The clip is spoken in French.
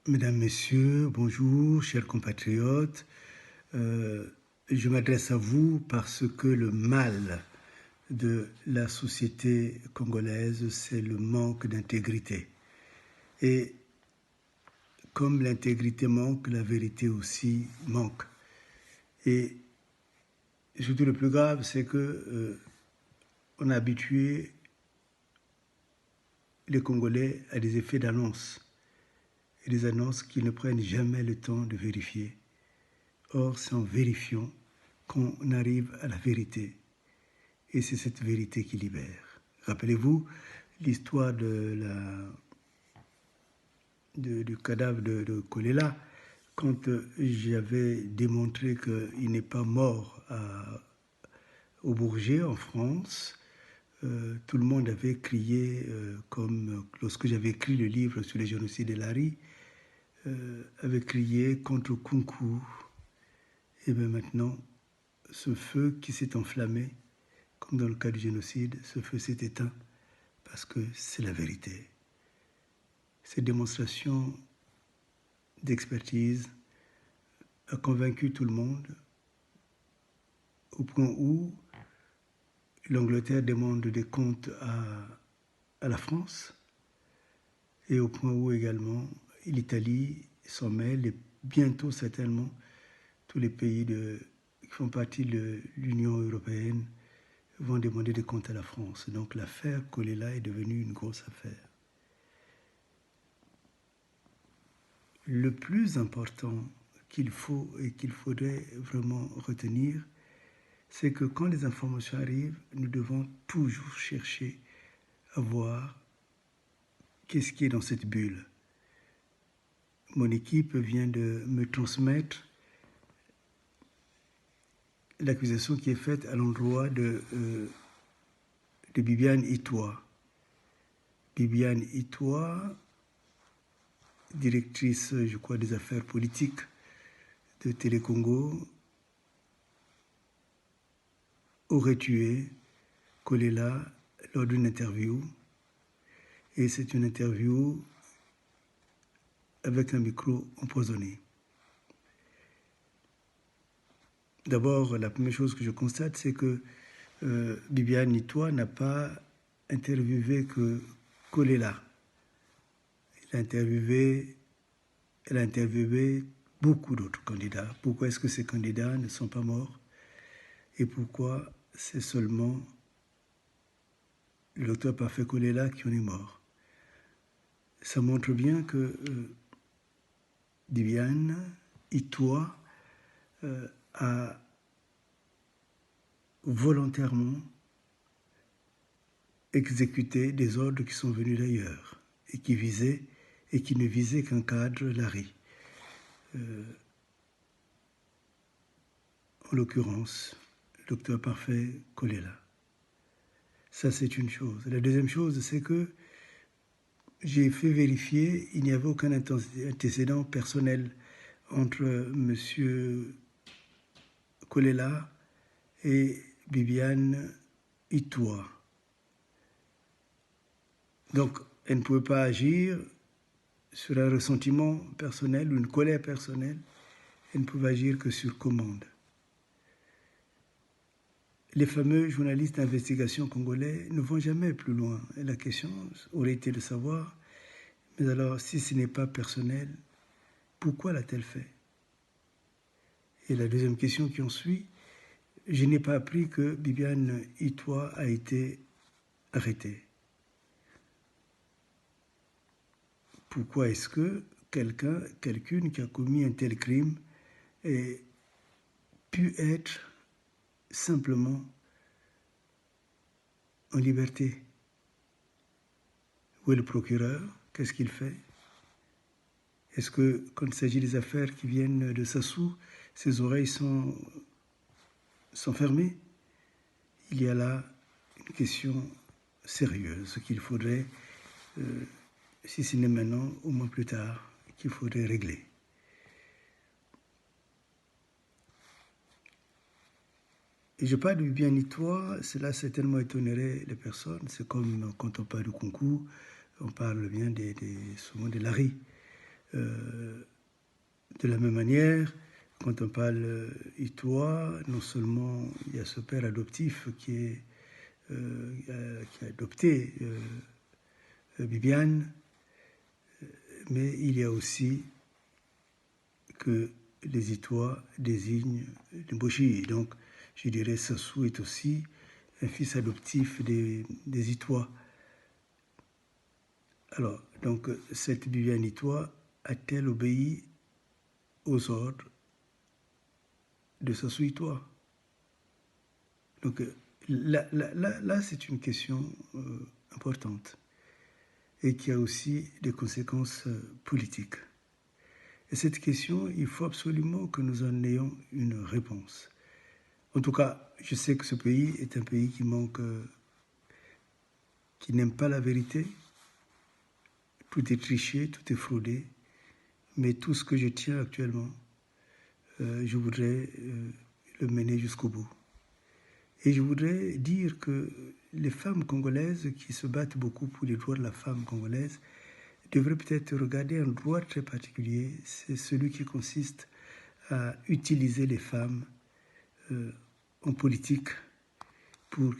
Mesdames, Messieurs, bonjour, chers compatriotes. Je m'adresse à vous parce que le mal de la société congolaise, c'est le manque d'intégrité. Et comme l'intégrité manque, la vérité aussi manque. Et surtout le plus grave, c'est que on a habitué les Congolais à des effets d'annonce. Et des annonces qu'ils ne prennent jamais le temps de vérifier. Or, c'est en vérifiant qu'on arrive à la vérité. Et c'est cette vérité qui libère. Rappelez-vous l'histoire du cadavre de Kolela, quand j'avais démontré qu'il n'est pas mort au Bourget, en France. Tout le monde avait crié, comme lorsque j'avais écrit le livre sur les génocides de Lari, avait crié contre Kunku. Et bien maintenant, ce feu qui s'est enflammé, comme dans le cas du génocide, ce feu s'est éteint parce que c'est la vérité. Cette démonstration d'expertise a convaincu tout le monde au point où l'Angleterre demande des comptes à la France et au point où également l'Italie s'en mêle et bientôt certainement tous les pays qui font partie de l'Union européenne vont demander des comptes à la France. Donc l'affaire Kolela est devenue une grosse affaire. Le plus important qu'il faut et qu'il faudrait vraiment retenir, c'est que quand les informations arrivent, nous devons toujours chercher à voir qu'est-ce qui est dans cette bulle. Mon équipe vient de me transmettre l'accusation qui est faite à l'endroit de Bibiane Itoa. Bibiane Itoa, directrice, je crois, des affaires politiques de Télécongo, aurait tué Kolela lors d'une interview. Et c'est une interview avec un micro empoisonné. D'abord, la première chose que je constate, c'est que Bibiane Nitoa n'a pas interviewé que Kolela. Elle a interviewé beaucoup d'autres candidats. Pourquoi est-ce que ces candidats ne sont pas morts? Et pourquoi c'est seulement le docteur Parfait Kolela qui en est mort? Ça montre bien que Bibiane Nitoa a volontairement exécuté des ordres qui sont venus d'ailleurs et qui ne visaient qu'un cadre, Lari. En l'occurrence, le docteur Parfait Kolela. Ça, c'est une chose. La deuxième chose, c'est que j'ai fait vérifier, il n'y avait aucun antécédent personnel entre M. Kolela et Bibiane Itoa. Donc, elle ne pouvait pas agir sur un ressentiment personnel ou une colère personnelle. Elle ne pouvait agir que sur commande. Les fameux journalistes d'investigation congolais ne vont jamais plus loin. Et la question aurait été de savoir, mais alors, si ce n'est pas personnel, pourquoi l'a-t-elle fait? Et la deuxième question qui en suit, je n'ai pas appris que Bibiane Itoa a été arrêtée. Pourquoi est-ce que quelqu'une qui a commis un tel crime ait pu être simplement en liberté? Où est le procureur? Qu'est-ce qu'il fait? Est-ce que, quand il s'agit des affaires qui viennent de Sassou, ses oreilles sont fermées? Il y a là une question sérieuse qu'il faudrait, si ce n'est maintenant, au moins plus tard, qu'il faudrait régler. Et je parle du bien Itoa, cela certainement étonnerait les personnes. C'est comme quand on parle du concours, on parle bien souvent de Lari. De la même manière, quand on parle Itois, non seulement il y a ce père adoptif qui a adopté Bibiane, mais il y a aussi que les Itois désignent Mboshi. Donc, je dirais Sassou est aussi un fils adoptif des Itois. Alors, donc, cette Bibiane Itois a-t-elle obéi aux ordres de Sassou Itois? Donc, là c'est une question importante et qui a aussi des conséquences politiques. Et cette question, il faut absolument que nous en ayons une réponse. En tout cas, je sais que ce pays est un pays qui n'aime pas la vérité. Tout est triché, tout est fraudé. Mais tout ce que je tiens actuellement, je voudrais le mener jusqu'au bout. Et je voudrais dire que les femmes congolaises qui se battent beaucoup pour les droits de la femme congolaise devraient peut-être regarder un droit très particulier, c'est celui qui consiste à utiliser les femmes en politique pour